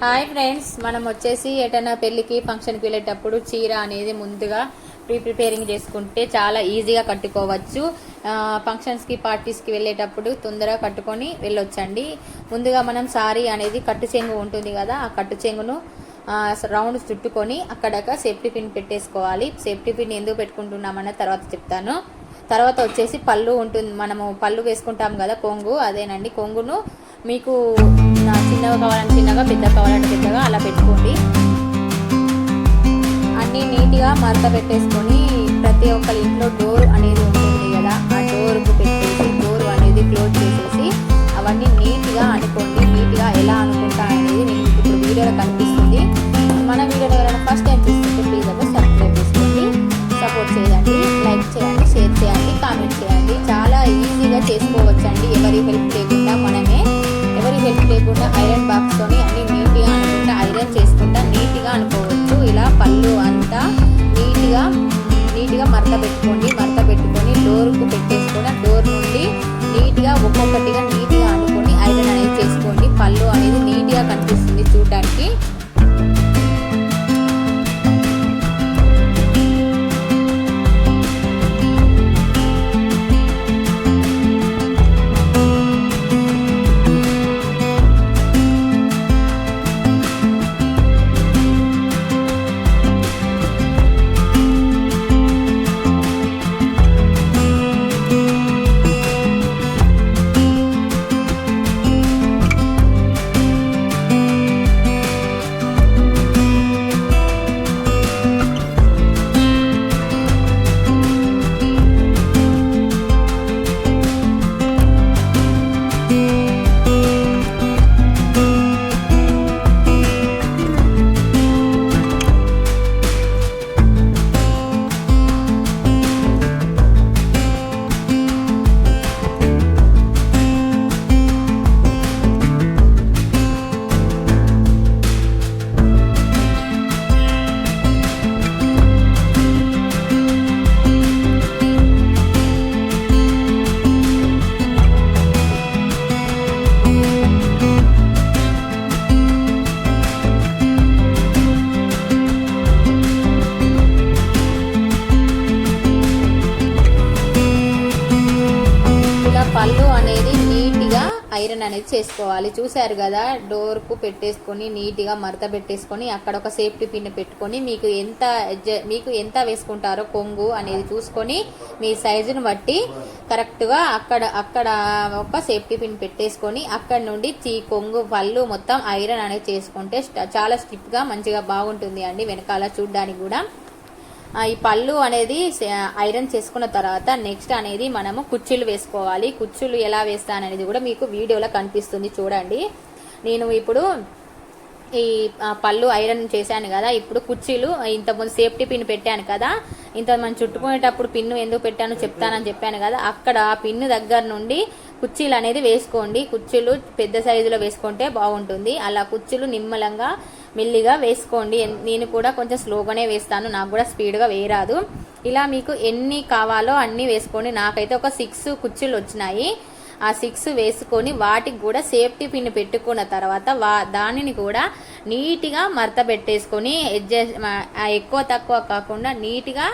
Hi friends, మనం వచ్చేసి ఎటైనా పెళ్ళికి ఫంక్షన్కి వెళ్ళేటప్పుడు చీర అనేది ముందుగా ప్రిపేరింగ్ చేసుకుంటే చాలా ఈజీగా కట్టుకోవచ్చు. ఫంక్షన్స్కి పార్టీస్కి వెళ్ళేటప్పుడు తొందరగా కట్టుకొని వెళ్ళొచ్చండి. ముందుగా మనం సారీ అనేది కట్టు చెంగు ఉంటుంది కదా, ఆ కట్టు చెంగును రౌండ్ చుట్టుకొని అక్కడక సేఫ్టీ పిన్ పెట్టేసుకోవాలి. సేఫ్టీ పిన్ ఎందుకు పెట్టుకుంటున్నామన్న తర్వాత చెప్తాను. తర్వాత వచ్చేసి పళ్ళు ఉంటుంది, మనము పళ్ళు వేసుకుంటాం కదా, కొంగు అదేనండి. కొంగును మీకు చిన్నగా కావాలంటే చిన్నగా, పెద్దగా కావాలంటే పెద్దగా అలా పెట్టుకోండి. అన్నీ నీట్గా మడత పెట్టేసుకొని ప్రతి ఒక్కరి ఇంట్లో డోర్ అనేది ఉంటుంది కదా, ఆ డోర్కు పెట్టేసి డోర్ అనేది క్లోజ్ చేసేసి అవన్నీ నీట్గా అనుకోండి. నీట్గా ఎలా అనుకుంటా అనేది నేను ఇప్పుడు వీడియోలో కనిపిస్తుంది. మన వీడియోలో ఎవరైనా ఫస్ట్ టైం చూస్తుంటే ప్లీజ్ అయితే సబ్స్క్రైబ్ చేసుకోండి, సపోర్ట్ చేయండి, లైక్ చేయండి, షేర్ చేయండి, కామెంట్ చేయండి. చాలా ఈజీగా చేసుకోవచ్చండి, ఎవరి హెల్ప్ లేకుండా. ఎవరి హెల్ప్ లేకుండా ఐరన్ బాక్స్తోని అన్ని నీట్గా అనుకుంటా ఐరన్ చేసుకుంటా నీట్గా అనుకోవచ్చు. ఇలా పళ్ళు అంతా నీట్గా మడత పెట్టుకొని డోర్కు పెట్టేసుకొని డోర్ నుండి నీట్గా ఒక్కొక్కటిగా నీట్గా అనుకొని ఐరన్ అనేది చేసుకోండి. పళ్ళు అనేది నీట్గా కనిపిస్తుంది చూడడానికి. పళ్ళు అనేది నీట్గా ఐరన్ అనేది చేసుకోవాలి. చూసారు కదా, డోర్కు పెట్టేసుకొని నీట్గా మడత పెట్టేసుకొని అక్కడ ఒక సేఫ్టీ పిన్ పెట్టుకొని మీకు ఎంత వేసుకుంటారో కొంగు అనేది చూసుకొని మీ సైజును బట్టి కరెక్ట్గా అక్కడ ఒక సేఫ్టీ పిన్ పెట్టేసుకొని అక్కడ నుండి కొంగు పళ్ళు మొత్తం ఐరన్ అనేది చేసుకుంటే చాలా స్టిప్గా మంచిగా బాగుంటుంది అండి, వెనకాల చూడడానికి కూడా. ఈ పళ్ళు అనేది ఐరన్ చేసుకున్న తర్వాత నెక్స్ట్ అనేది మనము కుచ్చులు వేసుకోవాలి. కుచ్చులు ఎలా వేస్తాననేది కూడా మీకు వీడియోలో కనిపిస్తుంది చూడండి. నేను ఇప్పుడు ఈ పళ్ళు ఐరన్ చేశాను కదా, ఇప్పుడు కుర్చీలు ఇంతకుముందు సేఫ్టీ పిన్ పెట్టాను కదా, మనం చుట్టుకునేటప్పుడు పిన్ను ఎందుకు పెట్టానో చెప్తానని చెప్పాను కదా, అక్కడ ఆ పిన్ను దగ్గర నుండి కుర్చీలు అనేది వేసుకోండి. కుర్చీలు పెద్ద సైజులో వేసుకుంటే బాగుంటుంది. అలా కుర్చీలు నిమ్మలంగా మెల్లిగా వేసుకోండి. నేను కూడా కొంచెం స్లోగానే వేస్తాను, నాకు కూడా స్పీడ్గా వేయరాదు. ఇలా మీకు ఎన్ని కావాలో అన్ని వేసుకోండి. నాకైతే ఒక 6 కుర్చీలు వచ్చినాయి. ఆ 6 వేసుకొని వాటికి కూడా సేఫ్టీ పిన్ పెట్టుకున్న తర్వాత దానిని కూడా నీట్గా మడత పెట్టేసుకొని ఎక్కువ తక్కువ కాకుండా నీట్గా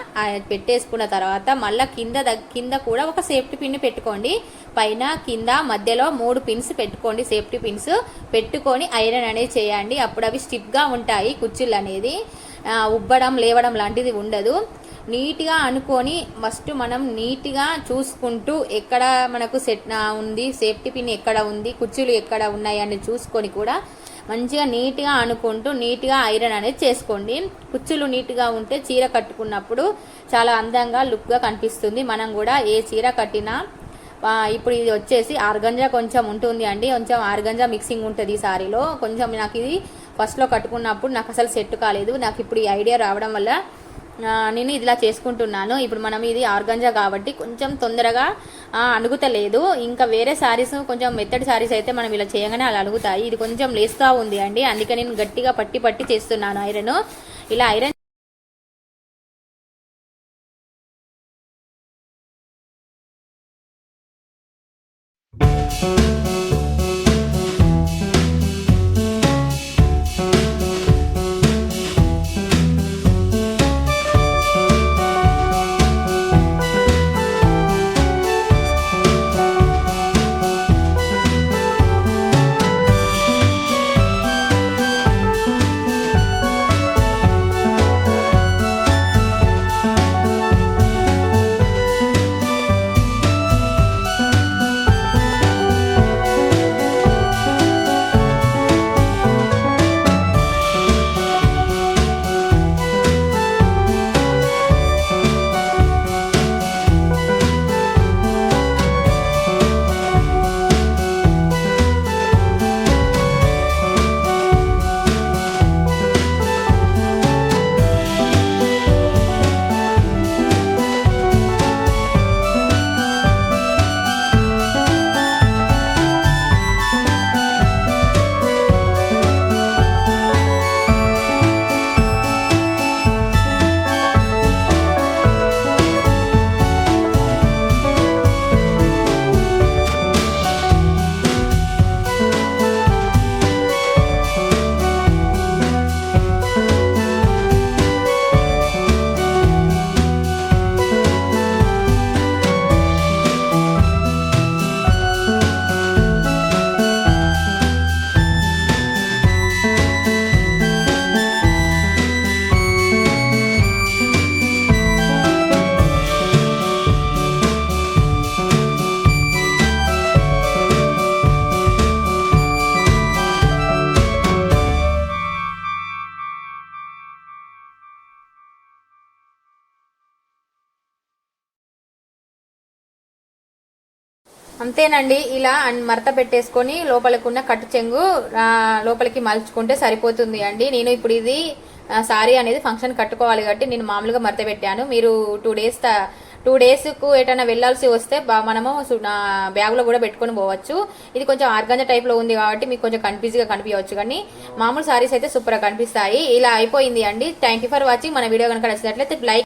పెట్టేసుకున్న తర్వాత మళ్ళీ కింద కూడా ఒక సేఫ్టీ పిన్ పెట్టుకోండి. పైన కింద మధ్యలో 3 పిన్స్ పెట్టుకోండి. సేఫ్టీ పిన్స్ పెట్టుకొని ఐరన్ అనేది చేయండి. అప్పుడు అవి స్టిప్గా ఉంటాయి. కుర్చీలు అనేది ఉబ్బడం లేవడం లాంటిది ఉండదు. నీట్గా అనుకొని ఫస్ట్ మనం నీట్గా చూసుకుంటూ ఎక్కడ మనకు సెట్ ఉంది, సేఫ్టీ పిన్ ఎక్కడ ఉంది, కుర్చీలు ఎక్కడ ఉన్నాయి అని చూసుకొని కూడా మంచిగా నీట్గా అనుకుంటూ నీట్గా ఐరన్ అనేది చేసుకోండి. కుర్చీలు నీట్గా ఉంటే చీర కట్టుకున్నప్పుడు చాలా అందంగా లుక్గా కనిపిస్తుంది. మనం కూడా ఏ చీర కట్టినా ఇప్పుడు ఇది వచ్చేసి ఆర్గంజా కొంచెం ఉంటుంది అండి, కొంచెం ఆర్గంజా మిక్సింగ్ ఉంటుంది ఈ సారీలో. కొంచెం నాకు ఇది ఫస్ట్లో కట్టుకున్నప్పుడు నాకు అసలు సెట్ కాలేదు. నాకు ఇప్పుడు ఈ ఐడియా రావడం వల్ల నేను ఇలా చేసుకుంటున్నాను. ఇప్పుడు మనం ఇది ఆర్గంజా కాబట్టి కొంచెం తొందరగా అణుగుతలేదు. ఇంకా వేరే శారీస్ కొంచెం మెత్తడి శారీస్ అయితే మనం ఇలా చేయగానే అలా అణుగుతాయి. ఇది కొంచెం లేస్తూ ఉంది అండి, అందుకే నేను గట్టిగా పట్టి చేస్తున్నాను ఐరన్. ఇలా ఐరన్ అంతేనండి. ఇలా మడత పెట్టేసుకొని లోపలికి ఉన్న కట్టు చెంగు లోపలికి మలుచుకుంటే సరిపోతుంది అండి. నేను ఇప్పుడు ఇది సారీ అనేది ఫంక్షన్ కట్టుకోవాలి కాబట్టి నేను మామూలుగా మడత పెట్టాను. మీరు 2 డేస్కు ఎటైనా వెళ్ళాల్సి వస్తే మనము బ్యాగ్లో కూడా పెట్టుకొని పోవచ్చు. ఇది కొంచెం ఆర్గాంజా టైప్లో ఉంది కాబట్టి మీకు కొంచెం కన్ఫ్యూజ్గా కనిపించవచ్చు, కానీ మామూలు సారీస్ అయితే సూపర్గా కనిపిస్తాయి. ఇలా అయిపోయింది అండి. Thank you for watching. మన వీడియో కనుక నచ్చినట్లయితే లైక్